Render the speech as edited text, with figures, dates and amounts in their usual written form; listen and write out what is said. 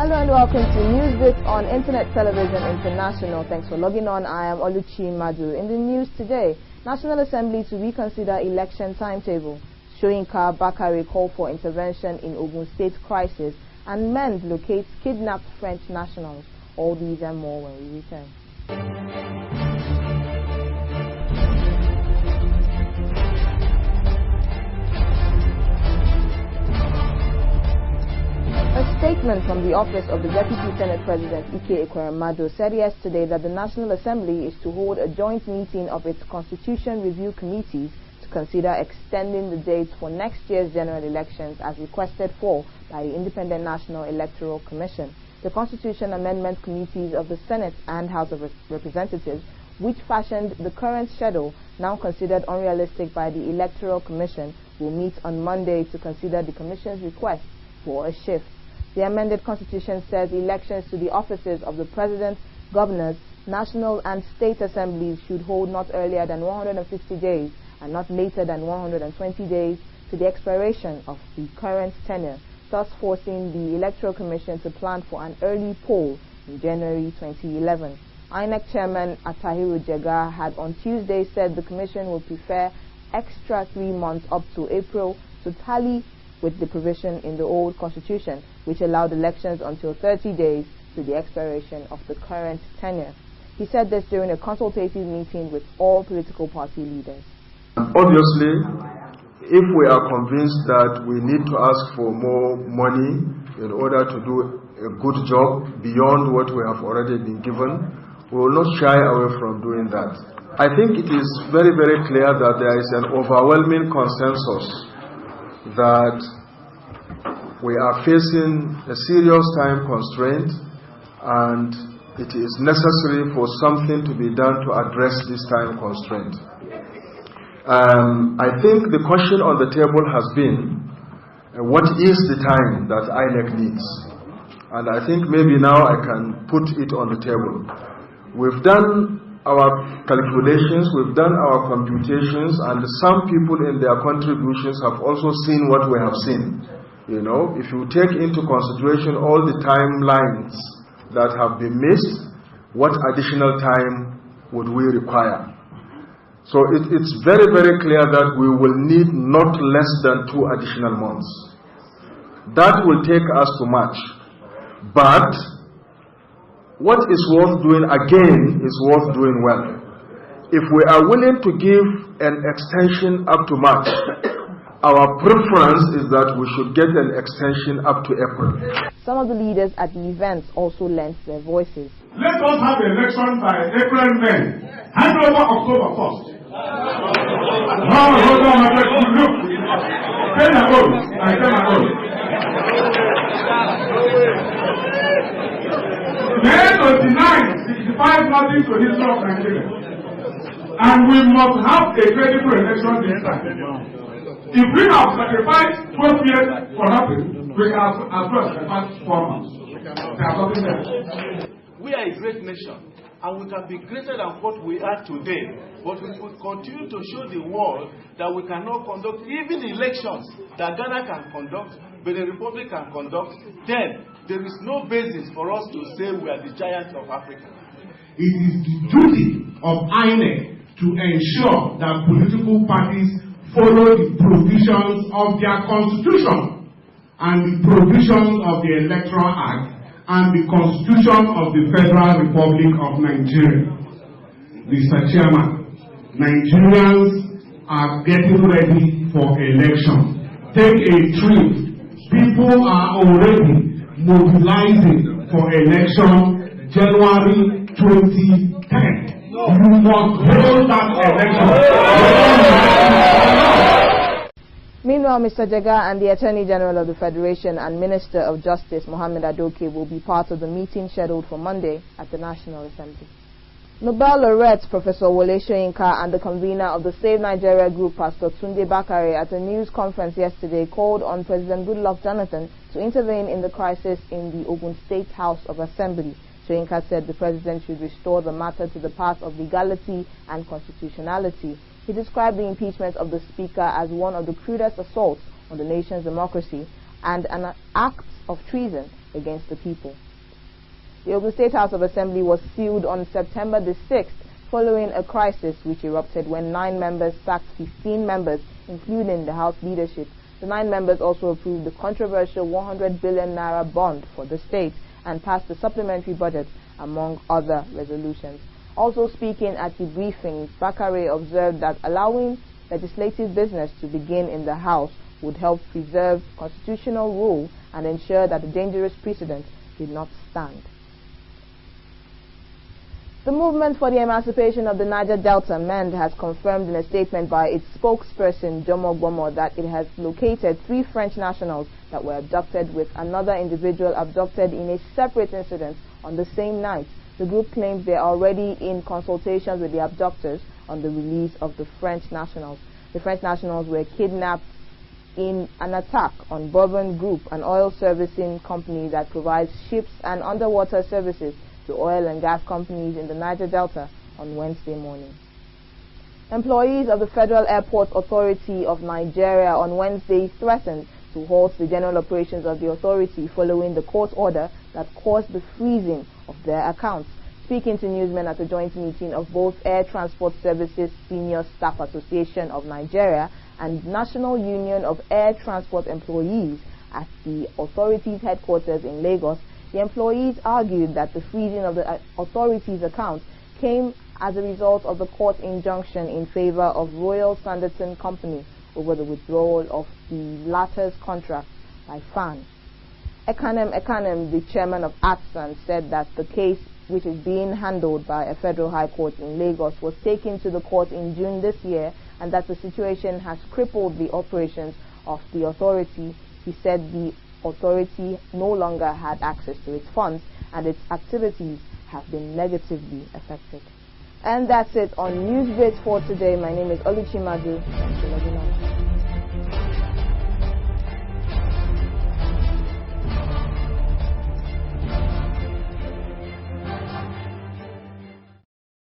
Hello and welcome to Newsbits on Internet Television International. Thanks for logging on. I am Oluchi Madu. In the news today, National Assembly to reconsider election timetable. Soyinka Bakare call for intervention in Ogun State crisis, and MEND locates kidnapped French nationals. All these and more when we return. A statement from the office of the Deputy Senate President Ike Ekweremadu said yesterday that the National Assembly is to hold a joint meeting of its Constitution Review Committees to consider extending the dates for next year's general elections as requested for by the Independent National Electoral Commission. The Constitution Amendment Committees of the Senate and House of Representatives, which fashioned the current schedule, now considered unrealistic by the Electoral Commission, will meet on Monday to consider the Commission's request for a shift. The amended constitution says elections to the offices of the President, Governors, National and State Assemblies should hold not earlier than 150 days and not later than 120 days to the expiration of the current tenure, thus forcing the Electoral Commission to plan for an early poll in January 2011. INEC Chairman Atahiru Jega had on Tuesday said the Commission would prefer extra 3 months up to April to tally with the provision in the old constitution, which allowed elections until 30 days to the expiration of the current tenure. He said this during a consultative meeting with all political party leaders. Obviously, if we are convinced that we need to ask for more money in order to do a good job beyond what we have already been given, we will not shy away from doing that. I think it is very, very clear that there is an overwhelming consensus that we are facing a serious time constraint, and it is necessary for something to be done to address this time constraint. I think the question on the table has been, what is the time that INEC needs? And I think maybe now I can put it on the table. We've done our calculations, we've done our computations, and some people in their contributions have also seen what we have seen. You know, if you take into consideration all the timelines that have been missed, what additional time would we require? So it's very, very clear that we will need not less than 2 additional months. That will take us to March. But what is worth doing again is worth doing well. If we are willing to give an extension up to March, our preference is that we should get an extension up to April. Some of the leaders at the event also lent their voices. Let us have the election by April, May. Hand over October 1st. Look. Tell my own. I tell my own. May 29, 65 nothing to history of Nigeria. And we must have a credible election this time. If we have sacrificed 12 years for nothing, we can as well sacrifice 4 months. We are a great nation, and we can be greater than what we are today. But we will continue to show the world that we cannot conduct even elections that Ghana can conduct, but the Republic can conduct. Then there is no basis for us to say we are the giants of Africa. It is the duty of INEC to ensure that political parties follow the provisions of their constitution and the provisions of the Electoral Act and the Constitution of the Federal Republic of Nigeria. Mr. Chairman, Nigerians are getting ready for election. Take a trip. People are already mobilizing for election January 2010. You must hold that election. Meanwhile, Mr. Jega and the Attorney General of the Federation and Minister of Justice, Mohammed Adoke, will be part of the meeting scheduled for Monday at the National Assembly. Nobel laureate Professor Wole Soyinka and the convener of the Save Nigeria Group, Pastor Tunde Bakare, at a news conference yesterday called on President Goodluck Jonathan to intervene in the crisis in the Ogun State House of Assembly. Soyinka said the president should restore the matter to the path of legality and constitutionality. He described the impeachment of the speaker as one of the crudest assaults on the nation's democracy and an act of treason against the people. The Ogun State House of Assembly was sealed on September the 6th following a crisis which erupted when 9 members sacked 15 members, including the House leadership. The 9 members also approved the controversial 100 billion naira bond for the state and passed the supplementary budget, among other resolutions. Also speaking at the briefing, Bakare observed that allowing legislative business to begin in the House would help preserve constitutional rule and ensure that the dangerous precedent did not stand. The Movement for the Emancipation of the Niger Delta MEND has confirmed in a statement by its spokesperson Jomo Gomo that it has located 3 French nationals that were abducted, with another individual abducted in a separate incident on the same night. The group claims they are already in consultations with the abductors on the release of the French nationals. The French nationals were kidnapped in an attack on Bourbon Group, an oil servicing company that provides ships and underwater services to oil and gas companies in the Niger Delta, on Wednesday morning. Employees of the Federal Airport Authority of Nigeria on Wednesday threatened to halt the general operations of the authority following the court order that caused the freezing of their accounts. Speaking to newsmen at a joint meeting of both Air Transport Services Senior Staff Association of Nigeria and National Union of Air Transport Employees at the authority's headquarters in Lagos, the employees argued that the freezing of the authority's accounts came as a result of the court injunction in favor of Royal Sanderson Company over the withdrawal of the latter's contract by FAN. Ekanem, the chairman of ATSAN, said that the case, which is being handled by a federal high court in Lagos, was taken to the court in June this year, and that the situation has crippled the operations of the authority. He said the authority no longer had access to its funds and its activities have been negatively affected. And that's it on Newsbit for today. My name is Oluchi Madu.